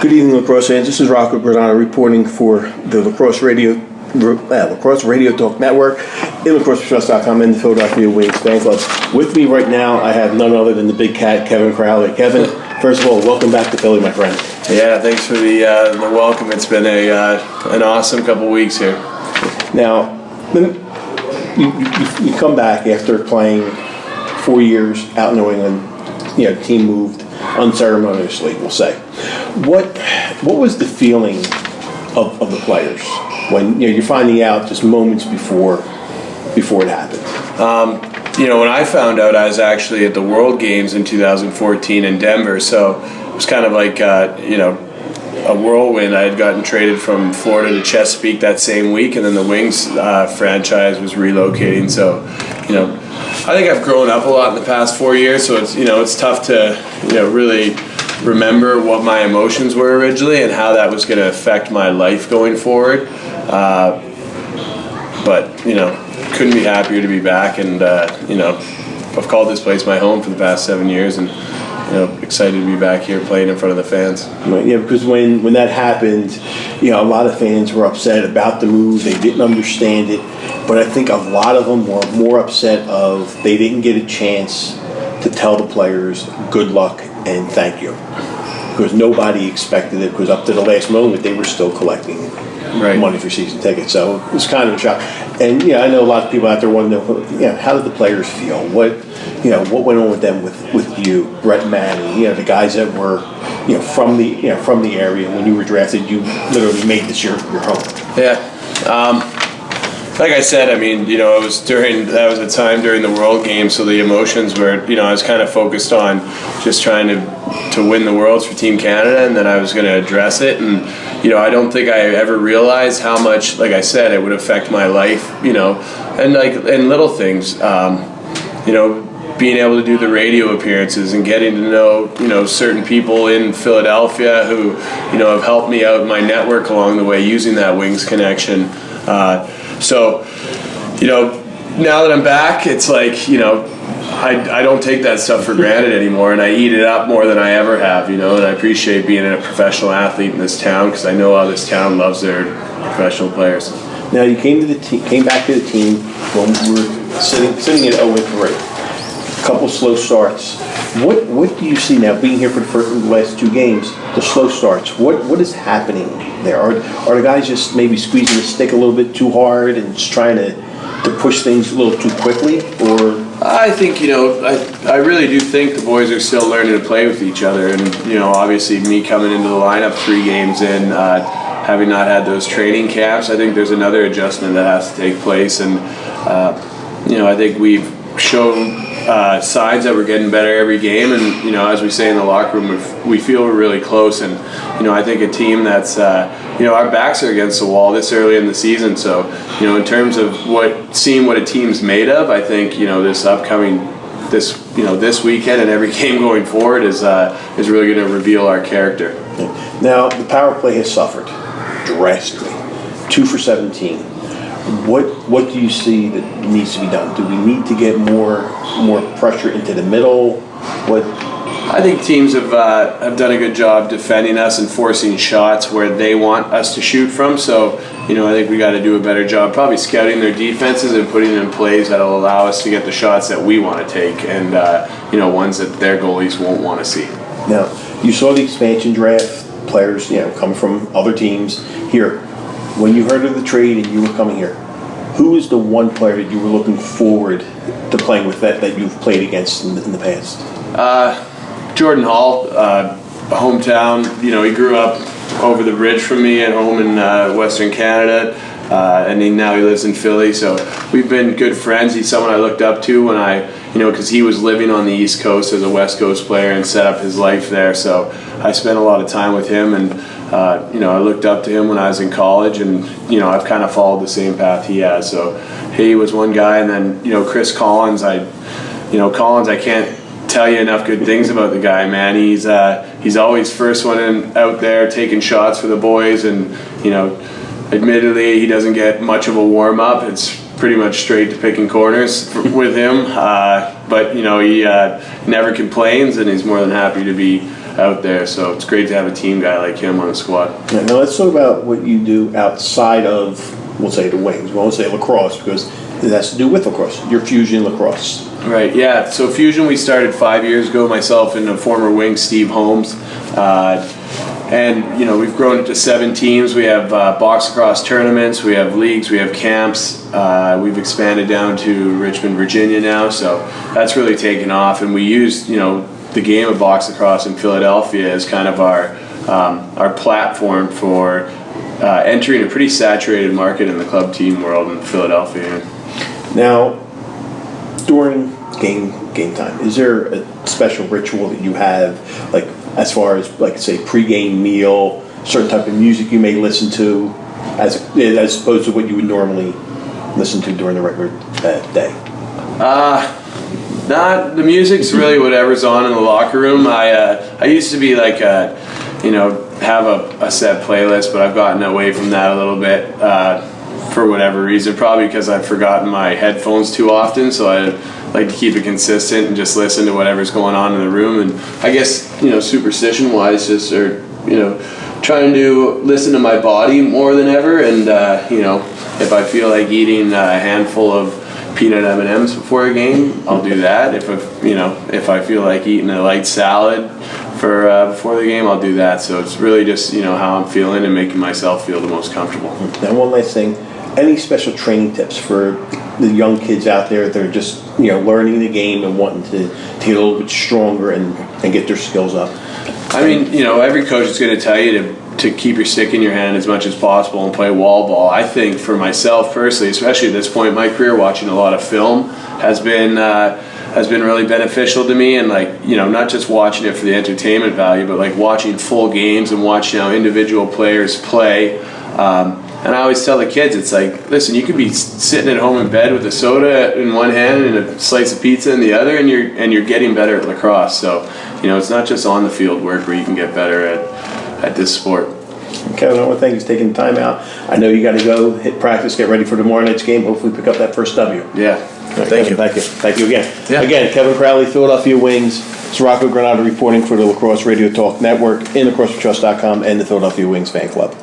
Good evening, lacrosse fans. This is Rocco Gradano reporting for the Lacrosse Radio Talk Network in lacrossepress.com and the Philadelphia Wings fan club. With me right now, I have none other than the big cat, Kevin Crowley. Kevin, first of all, welcome back to Philly, my friend. Yeah, thanks for the welcome. It's been an awesome couple weeks here. Now, you come back after playing 4 years out in New England. The team moved unceremoniously, we'll say. What was the feeling of the players when you're finding out just moments before it happened? When I found out, I was actually at the World Games in 2014 in Denver, so it was kind of like a whirlwind. I had gotten traded from Florida to Chesapeake that same week, and then the Wings franchise was relocating. So, I think I've grown up a lot in the past 4 years, so it's tough to really remember what my emotions were originally and how that was going to affect my life going forward. But couldn't be happier to be back, and I've called this place my home for the past 7 years, and excited to be back here playing in front of the fans. Right, yeah, because when that happened, a lot of fans were upset about the move. They didn't understand it, but I think a lot of them were more upset of they didn't get a chance to tell the players good luck and thank you, because nobody expected it, because up to the last moment they were still collecting money for season tickets. So it was kind of a shock. And I know a lot of people out there want to know, how did the players feel? What went on with them, with you, Brett Manning, the guys that were from the area. When you were drafted, you literally made this your home. Yeah. Like I said, it was that was a time during the World Games, so the emotions were, I was kind of focused on just trying to win the Worlds for Team Canada, and then I was going to address it. And, I don't think I ever realized how much, like I said, it would affect my life, and little things, being able to do the radio appearances and getting to know, certain people in Philadelphia who, have helped me out in my network along the way using that Wings connection. So, now that I'm back, it's like, I don't take that stuff for granted anymore, and I eat it up more than I ever have, and I appreciate being a professional athlete in this town, because I know how this town loves their professional players. Now, you came back to the team when we were sitting at 0-3. A couple slow starts. What do you see now, being here for the last two games, the slow starts? What is happening there? Are the guys just maybe squeezing the stick a little bit too hard and just trying to push things a little too quickly? Or I think, I really do think the boys are still learning to play with each other. And, obviously me coming into the lineup 3 games in, having not had those training camps, I think there's another adjustment that has to take place. And, I think we've shown signs that we're getting better every game, and as we say in the locker room, we feel we're really close. And I think a team that's our backs are against the wall this early in the season. So in terms of seeing what a team's made of, I think this weekend and every game going forward is really going to reveal our character. Now the power play has suffered drastically, 2 for 17. What do you see that needs to be done? Do we need to get more pressure into the middle? I think teams have done a good job defending us and forcing shots where they want us to shoot from. So, I think we got to do a better job probably scouting their defenses and putting in plays that will allow us to get the shots that we want to take, and ones that their goalies won't want to see. Now, you saw the expansion draft players, coming from other teams here. When you heard of the trade and you were coming here, who is the one player that you were looking forward to playing with that you've played against in the past? Jordan Hall, hometown. He grew up over the bridge from me at home in Western Canada, and now he lives in Philly. So we've been good friends. He's someone I looked up to when because he was living on the East Coast as a West Coast player and set up his life there. So I spent a lot of time with him, and I looked up to him when I was in college, and I've kind of followed the same path he has. So he was one guy, and then Chris Collins. I can't tell you enough good things about the guy, man. He's always first one out there taking shots for the boys, and admittedly he doesn't get much of a warm up. It's pretty much straight to picking corners with him, but he never complains, and he's more than happy to be out there. So it's great to have a team guy like him on the squad. Yeah, now let's talk about what you do outside of, we'll say, the wings. We won't say lacrosse because it has to do with lacrosse. Your Fusion lacrosse. Right, yeah. So Fusion we started 5 years ago, myself and a former wing, Steve Holmes. And, you know, we've grown it to 7 teams. We have box lacrosse tournaments, we have leagues, we have camps. We've expanded down to Richmond, Virginia now, so that's really taken off. And we use, you know, the game of box lacrosse in Philadelphia as kind of our platform for entering a pretty saturated market in the club team world in Philadelphia. Now, during game time, is there a special ritual that you have, like as far as, like, say, pre-game meal, certain type of music you may listen to, as opposed to what you would normally listen to during the regular day? Not the music's really whatever's on in the locker room. I used to be like have a set playlist, but I've gotten away from that a little bit for whatever reason. Probably because I've forgotten my headphones too often, so I like to keep it consistent and just listen to whatever's going on in the room. And I guess, you know, superstition wise, just trying to listen to my body more than ever. And you know, if I feel like eating a handful of peanut M&Ms before a game, I'll do that. If I feel like eating a light salad before the game, I'll do that. So it's really just, you know, how I'm feeling and making myself feel the most comfortable. Now, one last thing, any special training tips for the young kids out there that are just, you know, learning the game and wanting to get a little bit stronger and get their skills up? I mean, you know, every coach is going to tell you to keep your stick in your hand as much as possible and play wall ball. I think for myself personally, especially at this point in my career, watching a lot of film has been really beneficial to me. And, like, you know, not just watching it for the entertainment value, but like watching full games and watching how individual players play. And I always tell the kids, it's like, listen, you could be sitting at home in bed with a soda in one hand and a slice of pizza in the other, and you're getting better at lacrosse. So, you know, it's not just on the field work where you can get better at this sport. Kevin, I want to thank you for taking the time out. I know you got to go hit practice, get ready for tomorrow night's game. Hopefully pick up that first W. Yeah. Right, thank you again. Yeah. Again, Kevin Crowley, Philadelphia Wings. It's Rocco Granado reporting for the Lacrosse Radio Talk Network, in lacrossetrust.com, and the Philadelphia Wings fan club.